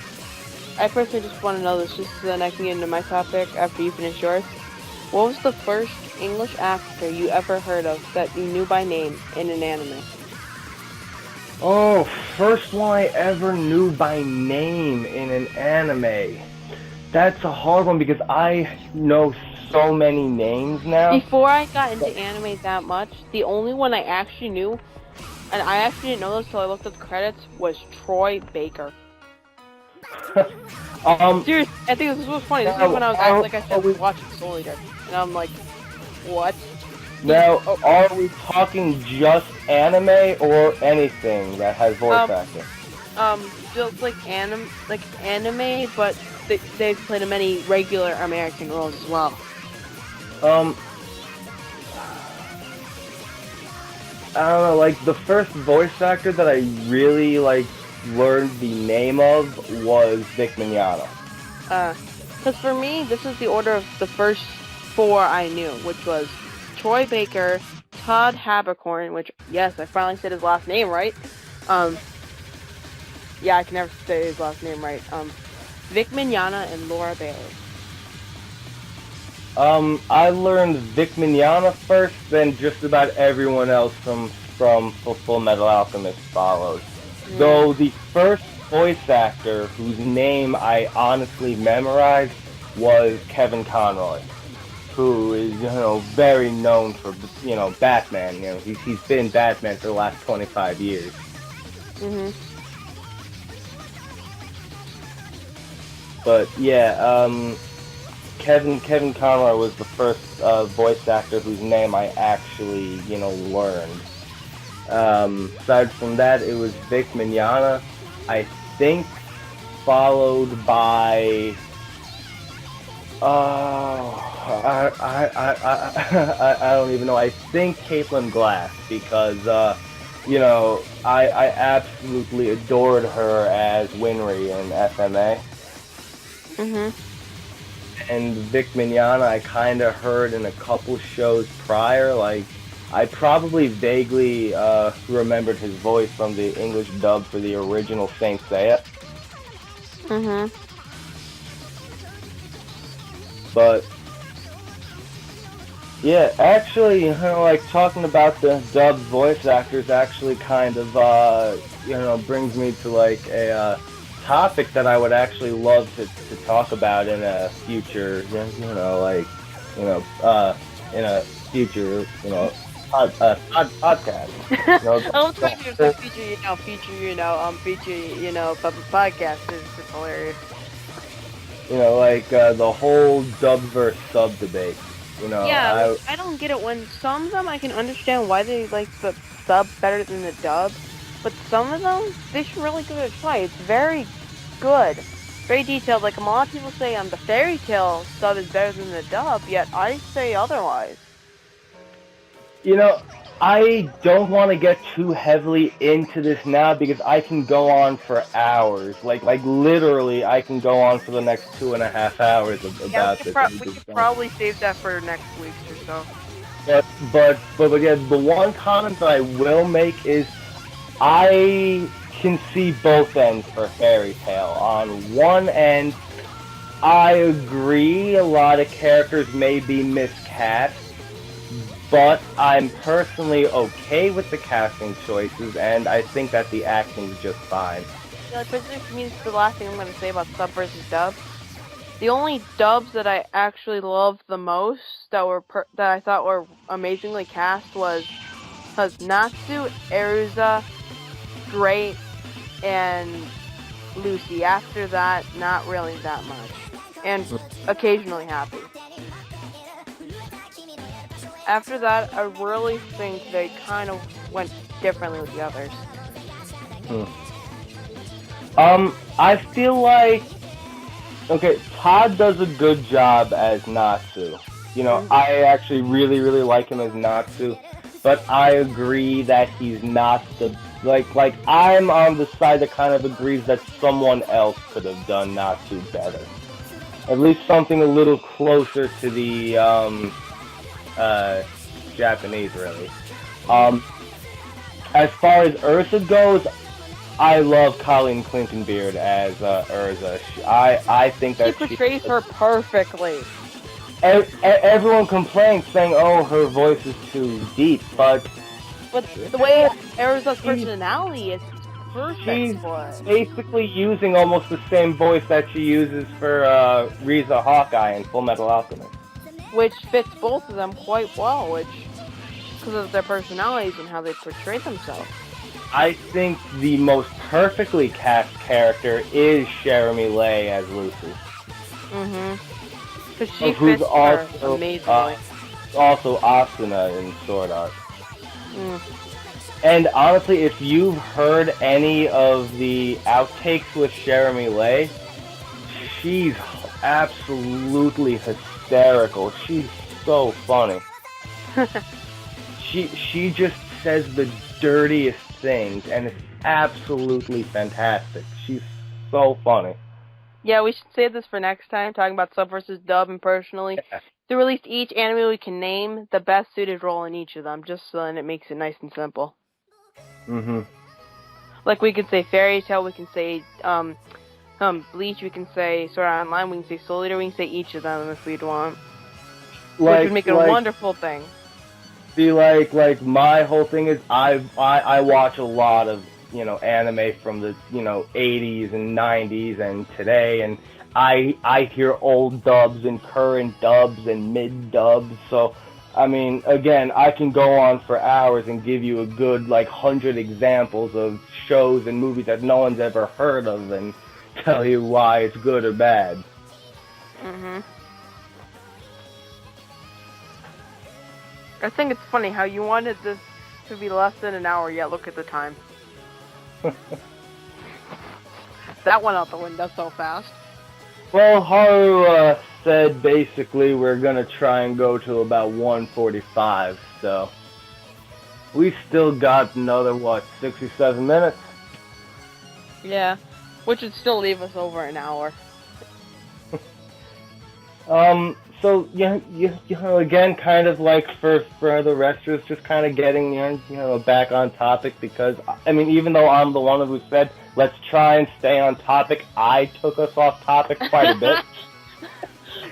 Speaker 1: I personally just want to know this, just so then I can get into my topic after you finish yours. What was the first English actor you ever heard of that you knew by name in an anime?
Speaker 2: Oh, first one I ever knew by name in an anime. That's a hard one because I know so many names now.
Speaker 1: Before I got into anime that much, the only one I actually knew, and I actually didn't know this until I looked at the credits, was Troy Baker. Seriously, I think this was funny. This was when I was, like I said, watching Soul Eater. And I'm like, what?
Speaker 2: Now, are we talking just anime or anything that has voice acting?
Speaker 1: Just like anime, but they've played many regular American roles as well.
Speaker 2: I don't know, like, the first voice actor that I really, learned the name of was Vic Mignogna.
Speaker 1: Because for me, this is the order of the first four I knew, which was Troy Baker, Todd Haberkorn, which, yes, I finally said his last name right. Yeah, I can never say his last name right. Vic Mignogna and Laura Bailey.
Speaker 2: I learned Vic Mignogna first, then just about everyone else from Full Metal Alchemist followed. Though the first voice actor whose name I honestly memorized was Kevin Conroy, who is, very known for, Batman. He's been Batman for the last 25 years. But yeah, Kevin Conroy was the first voice actor whose name I actually, learned. Aside from that, it was Vic Mignogna, I think, followed by I don't even know. I think Caitlin Glass, because I absolutely adored her as Winry in FMA. And Vic Mignogna I kind of heard in a couple shows prior. I probably vaguely remembered his voice from the English dub for the original Saint Seiya. But yeah, actually, talking about the dubbed voice actors actually kind of brings me to a topic that I would actually love to talk about in a future, in a future, podcast.
Speaker 1: I'm trying to say future, podcast is just hilarious.
Speaker 2: The whole dub versus sub debate.
Speaker 1: Yeah, I don't get it. When some of them I can understand why they like the sub better than the dub, but some of them they should really give it a try. It's very good, very detailed. Like a lot of people say, the Fairy Tail sub is better than the dub, yet I say otherwise.
Speaker 2: I don't want to get too heavily into this now because I can go on for hours. Like literally, I can go on for the next 2.5 hours about this.
Speaker 1: We could probably save that for next week or so.
Speaker 2: But again, the one comment that I will make is I can see both ends for Fairy Tail. On one end, I agree, a lot of characters may be miscast, but I'm personally okay with the casting choices, and I think that the acting is just fine.
Speaker 1: Yeah, personally, for me, it's the last thing I'm going to say about sub versus dub. The only dubs that I actually loved the most that I thought were amazingly cast was Natsu, Eruza, Great, and Lucy. After that, not really that much. And occasionally Happy. After that, I really think they kind of went differently with the others.
Speaker 2: I feel like, okay, Todd does a good job as Natsu. You know, I actually really, really like him as Natsu, but I agree that he's not the, like, I'm on the side that kind of agrees that someone else could have done Natsu better. At least something a little closer to the, Japanese, really. As far as Ursa goes, I love Colleen Clinton-Beard as Ursa. I think that
Speaker 1: she portrays her perfectly.
Speaker 2: Everyone complains, saying, "Oh, her voice is too deep," but
Speaker 1: the way Ursa's personality is perfect.
Speaker 2: She's basically using almost the same voice that she uses for Riza Hawkeye in Full Metal Alchemist,
Speaker 1: which fits both of them quite well, because of their personalities and how they portray themselves.
Speaker 2: I think the most perfectly cast character is Jeremy Lay as Lucy.
Speaker 1: Because she fits her amazingly.
Speaker 2: Also Asuna in Sword Art. And honestly, if you've heard any of the outtakes with Jeremy Lay, she's absolutely hysterical. She's so funny. She just says the dirtiest things, and it's absolutely fantastic. She's so funny.
Speaker 1: Yeah, we should save this for next time, talking about sub versus dub, and personally, to release each anime we can name the best suited role in each of them, just so then it makes it nice and simple. Like, we could say Fairy Tail, we can say Bleach, we can say Sword Art Online, we can say Soul Eater, we can say each of them if we'd want. Which would make it a wonderful thing.
Speaker 2: See, like my whole thing is I watch a lot of, anime from the, 80s and 90s and today, and I hear old dubs and current dubs and mid dubs, so I mean, again, I can go on for hours and give you a good, 100 examples of shows and movies that no one's ever heard of and tell you why it's good or bad.
Speaker 1: I think it's funny how you wanted this to be less than an hour, yet look at the time. That went out the window so fast.
Speaker 2: Well, Haru said basically we're going to try and go to about 1:45, so we still got another, 67 minutes?
Speaker 1: Yeah, which would still leave us over an hour.
Speaker 2: So, again, kind of like for the rest of us, just kind of getting, back on topic, because, I mean, even though I'm the one who said, let's try and stay on topic, I took us off topic quite a bit.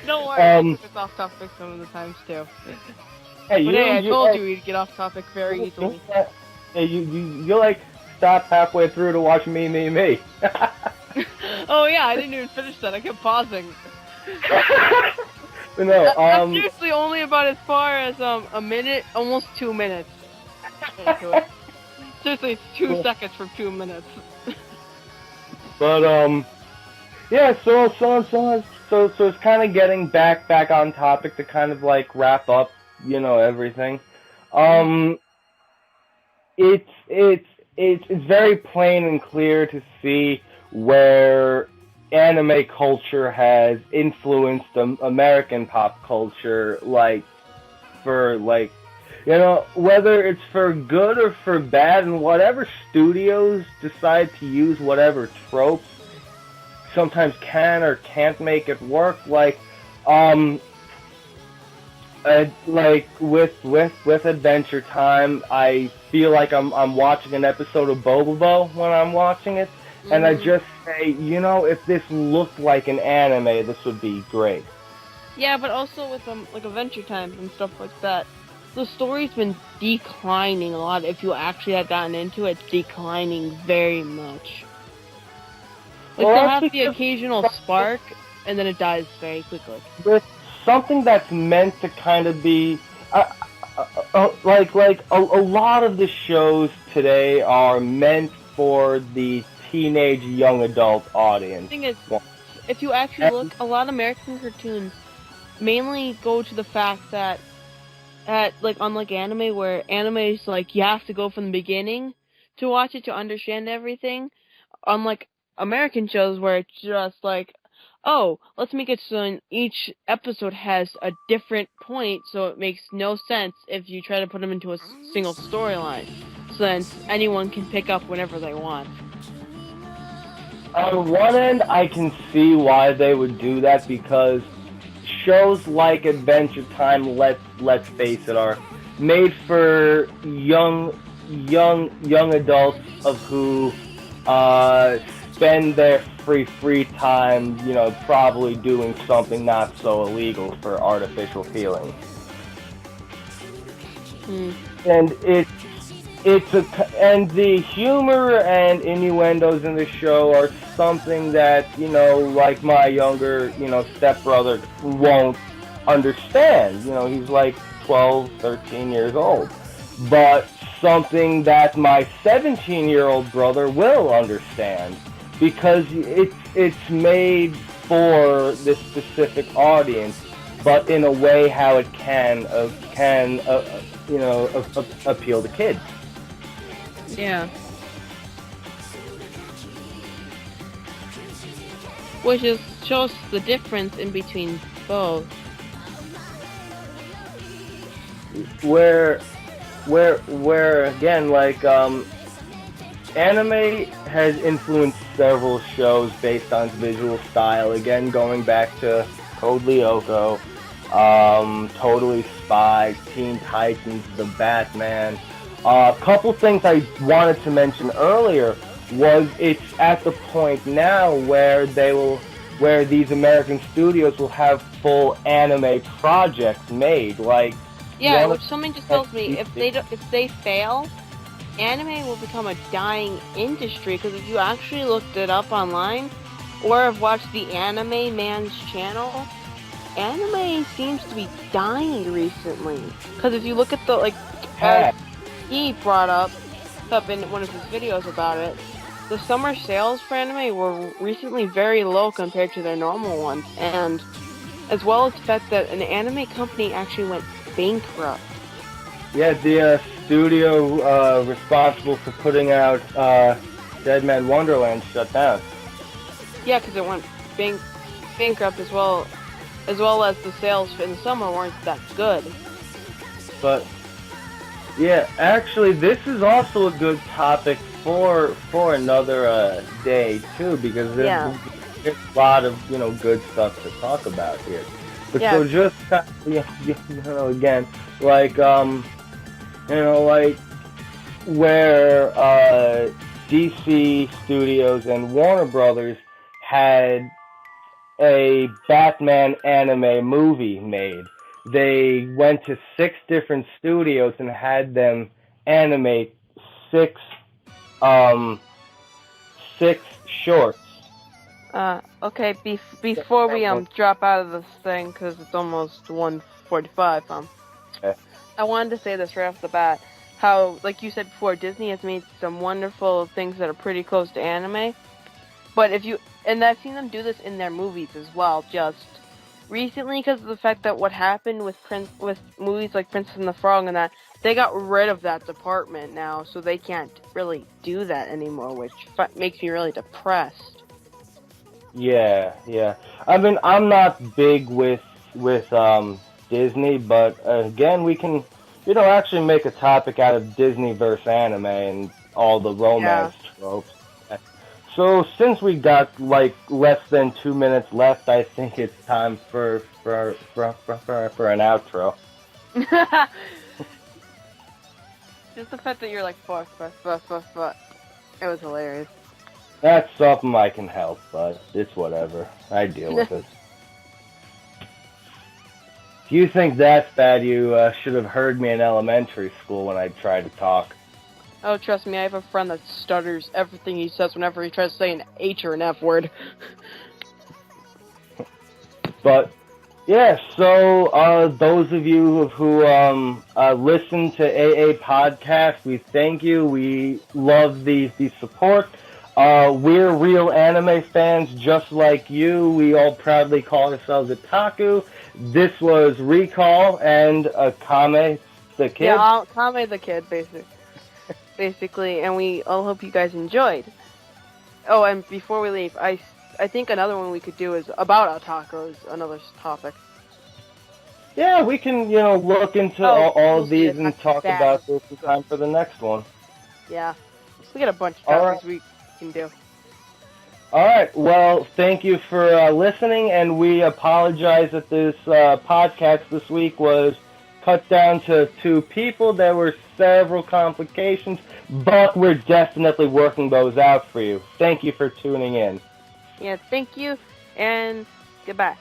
Speaker 1: Don't worry, I took us off topic some of the times, too. Hey, I told you we'd get off topic very easily.
Speaker 2: Hey, you stop halfway through to watch me.
Speaker 1: Oh, yeah, I didn't even finish that. I kept pausing.
Speaker 2: But no,
Speaker 1: I'm seriously only about as far as a minute, almost 2 minutes into it. Seriously, it's 2 seconds from 2 minutes.
Speaker 2: But yeah, so it's kind of getting back on topic to kind of wrap up, everything. It's very plain and clear to see where anime culture has influenced American pop culture, whether it's for good or for bad, and whatever studios decide to use whatever tropes, sometimes can or can't make it work. With Adventure Time, I feel like I'm watching an episode of Bobobo when I'm watching it, and I just say, if this looked like an anime, this would be great.
Speaker 1: Yeah, but also with like Adventure Time and stuff like that, the story's been declining a lot. If you actually had gotten into it, it's declining very much. Like
Speaker 2: Well,
Speaker 1: they'll
Speaker 2: that's
Speaker 1: have the
Speaker 2: because
Speaker 1: occasional spark, and then it dies very quickly.
Speaker 2: with something that's meant to kind of be, like a lot of the shows today are meant for the teenage young adult audience.
Speaker 1: The thing is,
Speaker 2: Well,
Speaker 1: if you actually look, a lot of American cartoons mainly go to the fact that unlike anime, where anime is like you have to go from the beginning to watch it to understand everything, unlike American shows where it's just like, oh, let's make it so each episode has a different point, so it makes no sense if you try to put them into a single storyline, since anyone can pick up whenever they want.
Speaker 2: on one end, I can see why they would do that because shows like Adventure Time, let's face it, are made for young adults of who spend their free time, probably doing something not so illegal for artificial feelings. And and the humor and innuendos in the show are something that, like my younger, stepbrother won't understand. He's like 12, 13 years old. But something that my 17-year-old brother will understand because it's made for this specific audience, but in a way how it can appeal to kids.
Speaker 1: Yeah. Which shows the difference in between both.
Speaker 2: Where again, like, anime has influenced several shows based on its visual style. Again, going back to Code Lyoko, Totally Spies, Teen Titans, The Batman. A couple things I wanted to mention earlier was it's at the point now where these American studios will have full anime projects made. Like,
Speaker 1: yeah, which something just tells me if they fail, anime will become a dying industry. Because if you actually looked it up online or have watched the Anime Man's channel, anime seems to be dying recently. Because if you look at the he brought up in one of his videos about it, the summer sales for anime were recently very low compared to their normal ones, and as well as the fact that an anime company actually went bankrupt.
Speaker 2: Yeah, the studio responsible for putting out Dead Man Wonderland shut down.
Speaker 1: Yeah, because it went bankrupt as well as the sales in the summer weren't that good.
Speaker 2: But yeah, actually, this is also a good topic for another day too, because there's a lot of good stuff to talk about here. But so just again, like like where DC Studios and Warner Brothers had a Batman anime movie made. They went to 6 different studios and had them animate 6 shorts.
Speaker 1: Okay, before we drop out of this thing, because it's almost 1:45,
Speaker 2: Okay.
Speaker 1: I wanted to say this right off the bat, how, like you said before, Disney has made some wonderful things that are pretty close to anime, but and I've seen them do this in their movies as well, just recently, because of the fact that what happened with movies like Princess and the Frog and that, they got rid of that department now, so they can't really do that anymore, which makes me really depressed.
Speaker 2: Yeah. I mean, I'm not big with Disney, but again, we can, actually make a topic out of Disney versus anime and all the romance tropes. So since we got like less than 2 minutes left, I think it's time for an outro.
Speaker 1: Just the fact that you're like, fuck. It was hilarious.
Speaker 2: That's something I can help, but it's whatever. I deal with it. If you think that's bad, you should have heard me in elementary school when I tried to talk.
Speaker 1: Oh, trust me, I have a friend that stutters everything he says whenever he tries to say an H or an F word.
Speaker 2: But, yeah, so those of you who listen to AA Podcast, we thank you. We love the support. We're real anime fans just like you. We all proudly call ourselves otaku. This was Recall and Kame the Kid.
Speaker 1: Yeah, Kame the Kid, basically, and we all hope you guys enjoyed. Oh, and before we leave, I think another one we could do is about otakus, another topic.
Speaker 2: Yeah, we can, look into all of these and talk about this in time for the next one.
Speaker 1: Yeah, we got a bunch of topics we can do.
Speaker 2: Alright, well, thank you for listening, and we apologize that this podcast this week was cut down to 2 people. There were several complications, but we're definitely working those out for you. Thank you for tuning in.
Speaker 1: Yeah, thank you, and goodbye.